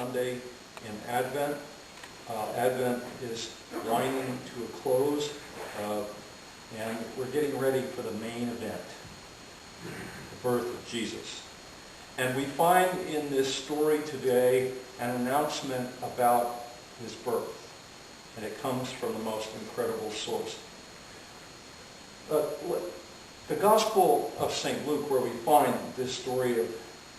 Sunday in Advent. Advent is winding to a close, and we're getting ready for the main event, the birth of Jesus. And we find in this story today an announcement about his birth, and it comes from the most incredible source. The Gospel of St. Luke, where we find this story of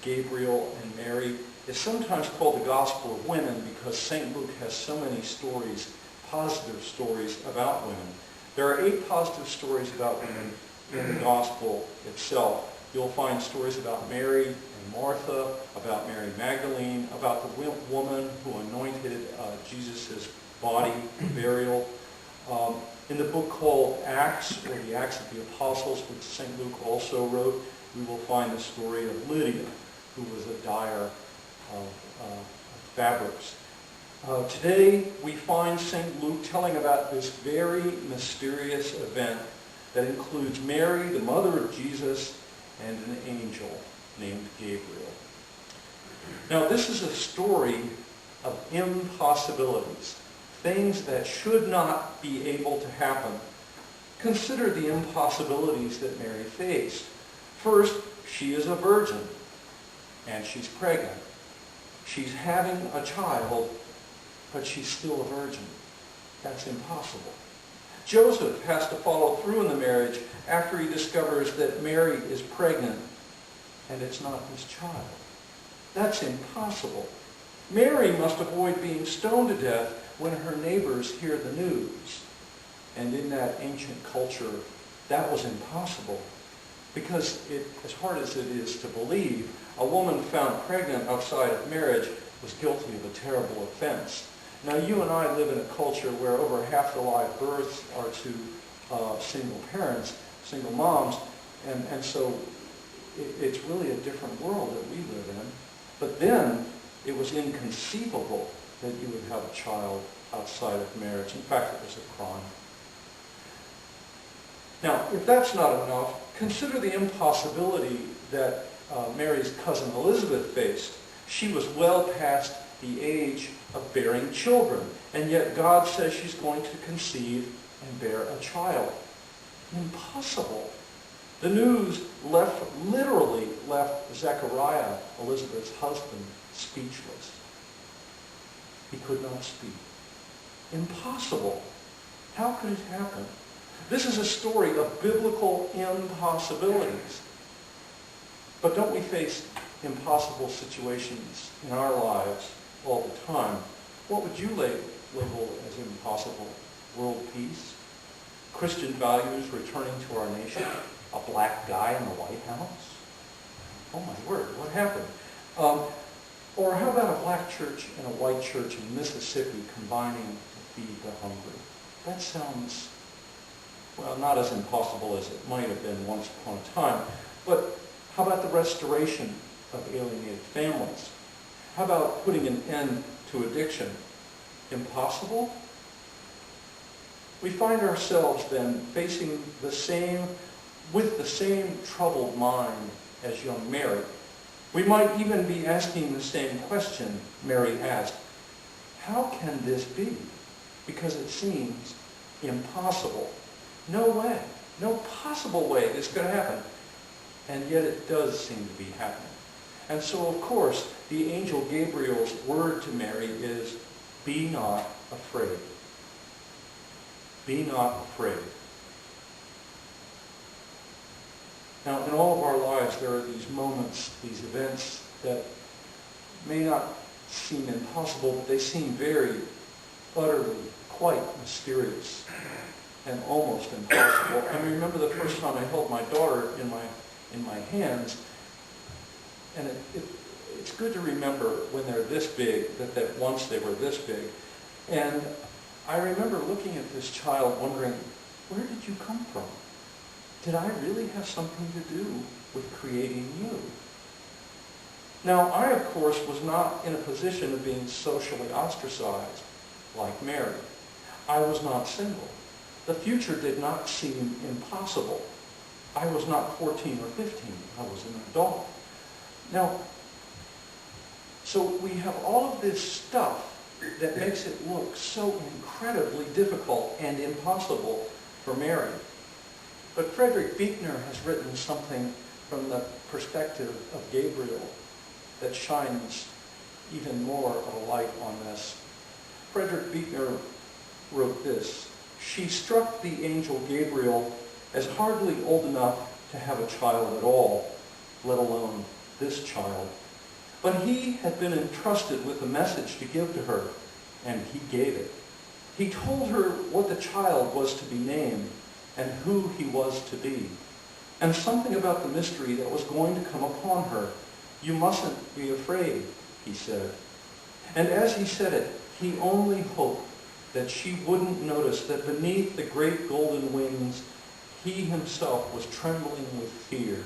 Gabriel and Mary, is sometimes called the Gospel of Women because St. Luke has so many stories, positive stories about women. There are 8 positive stories about women in the Gospel itself. You'll find stories about Mary and Martha, about Mary Magdalene, about the woman who anointed Jesus' body for burial. In the book called Acts, or the Acts of the Apostles, which St. Luke also wrote, we will find the story of Lydia, who was a dyer of fabrics. Today we find St. Luke telling about this very mysterious event that includes Mary, the mother of Jesus, and an angel named Gabriel. Now this is a story of impossibilities, things that should not be able to happen. Consider the impossibilities that Mary faced. First, she is a virgin, and she's pregnant. She's having a child, but she's still a virgin. That's impossible. Joseph has to follow through in the marriage after he discovers that Mary is pregnant, and it's not his child. That's impossible. Mary must avoid being stoned to death when her neighbors hear the news. And in that ancient culture, that was impossible. Because as hard as it is to believe, a woman found pregnant outside of marriage was guilty of a terrible offense. Now you and I live in a culture where over half the live births are to single parents, single moms, and so it's really a different world that we live in. But then it was inconceivable that you would have a child outside of marriage. In fact, it was a crime. Now, if that's not enough, consider the impossibility that Mary's cousin Elizabeth faced. She was well past the age of bearing children, and yet God says she's going to conceive and bear a child. Impossible. The news literally left Zechariah, Elizabeth's husband, speechless. He could not speak. Impossible. How could it happen? This is a story of biblical impossibilities. But don't we face impossible situations in our lives all the time? What would you label as impossible? World peace? Christian values returning to our nation? A black guy in the White House? Oh my word, what happened? Or how about a black church and a white church in Mississippi combining to feed the hungry? That sounds, well, not as impossible as it might have been once upon a time. But how about the restoration of alienated families? How about putting an end to addiction? Impossible? We find ourselves then facing with the same troubled mind as young Mary. We might even be asking the same question Mary asked. How can this be? Because it seems impossible. No way. No possible way this could happen. And yet it does seem to be happening. And so, of course, the angel Gabriel's word to Mary is, be not afraid. Be not afraid. Now, in all of our lives, there are these moments, these events that may not seem impossible, but they seem very, utterly, quite mysterious and almost impossible. I remember the first time I held my daughter in my hands, and it's good to remember when they're this big, that once they were this big. And I remember looking at this child wondering, where did you come from? Did I really have something to do with creating you? Now, I, of course, was not in a position of being socially ostracized like Mary. I was not single. The future did not seem impossible. I was not 14 or 15. I was an adult. Now, So we have all of this stuff that makes it look so incredibly difficult and impossible for Mary. But Frederick Buechner has written something from the perspective of Gabriel that shines even more of a light on this. Frederick Buechner wrote this: "She struck the angel Gabriel as hardly old enough to have a child at all, let alone this child. But he had been entrusted with a message to give to her, and he gave it. He told her what the child was to be named and who he was to be, and something about the mystery that was going to come upon her. You mustn't be afraid," he said. And as he said it, he only hoped that she wouldn't notice that beneath the great golden wings, he himself was trembling with fear,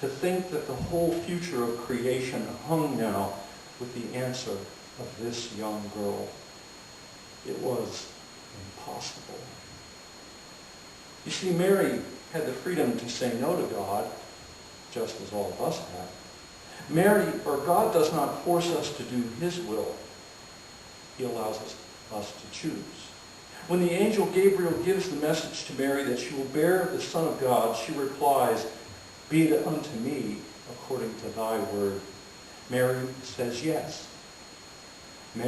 to think that the whole future of creation hung now with the answer of this young girl. It was impossible. You see, Mary had the freedom to say no to God, just as all of us have. God does not force us to do his will. He allows us to choose. When the angel Gabriel gives the message to Mary that she will bear the Son of God, she replies, "Be it unto me according to thy word." Mary says yes.